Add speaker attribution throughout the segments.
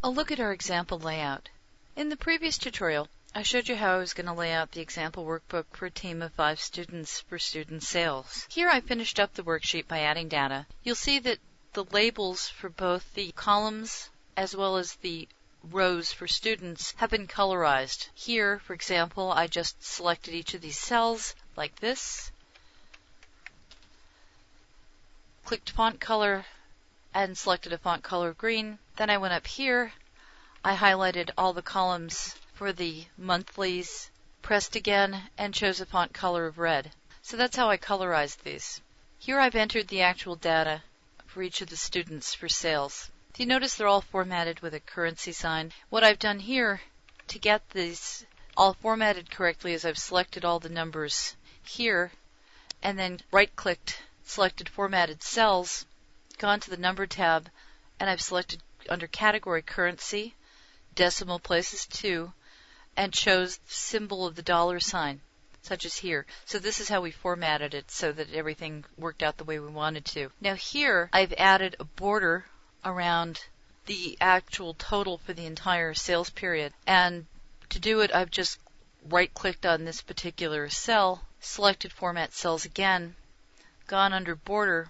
Speaker 1: A look at our example layout. In the previous tutorial, I showed you how I was going to lay out the example workbook for a team of 5 students for student sales. Here I finished up the worksheet by adding data. You'll see that the labels for both the columns as well as the rows for students have been colorized. Here, for example, I just selected each of these cells like this, clicked font color, and selected a font color of green. Then I went up here, I highlighted all the columns for the monthlies, pressed again, and chose a font color of red. So that's how I colorized these. Here I've entered the actual data for each of the students for sales. Do you notice they're all formatted with a currency sign? What I've done here to get these all formatted correctly is I've selected all the numbers here, and then right-clicked, selected Formatted Cells, gone to the Number tab, and I've selected under Category Currency, Decimal Places 2, and chose the symbol of the dollar sign, such as here. So this is how we formatted it so that everything worked out the way we wanted to. Now here I've added a border around the actual total for the entire sales period. And to do it, I've just right-clicked on this particular cell, selected Format Cells again, gone under Border,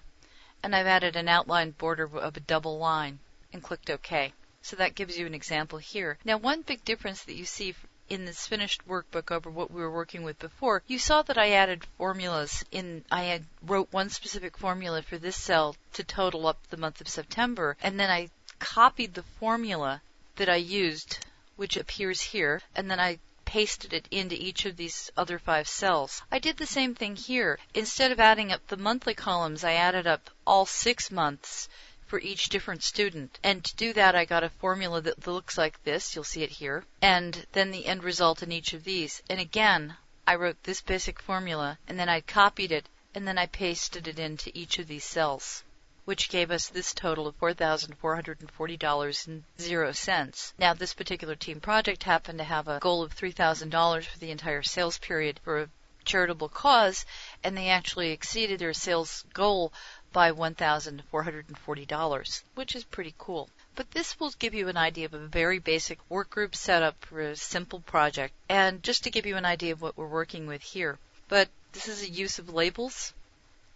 Speaker 1: and I've added an outline border of a double line and clicked OK. So that gives you an example here. Now, one big difference that you see in this finished workbook over what we were working with before, you saw that I added formulas. I wrote one specific formula for this cell to total up the month of September, and then I copied the formula that I used, which appears here, and then I pasted it into each of these other 5 cells. I did the same thing here. Instead of adding up the monthly columns, I added up all 6 months for each different student. And to do that, I got a formula that looks like this. You'll see it here. And then the end result in each of these. And again, I wrote this basic formula, and then I copied it, and then I pasted it into each of these cells, which gave us this total of $4,440.00. Now, this particular team project happened to have a goal of $3,000 for the entire sales period for a charitable cause, and they actually exceeded their sales goal by $1,440, which is pretty cool. But this will give you an idea of a very basic workgroup setup for a simple project, and just to give you an idea of what we're working with here. But this is a use of labels,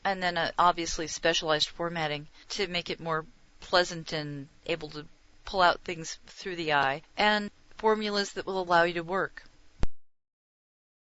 Speaker 1: and then obviously specialized formatting to make it more pleasant and able to pull out things through the eye, and formulas that will allow you to work.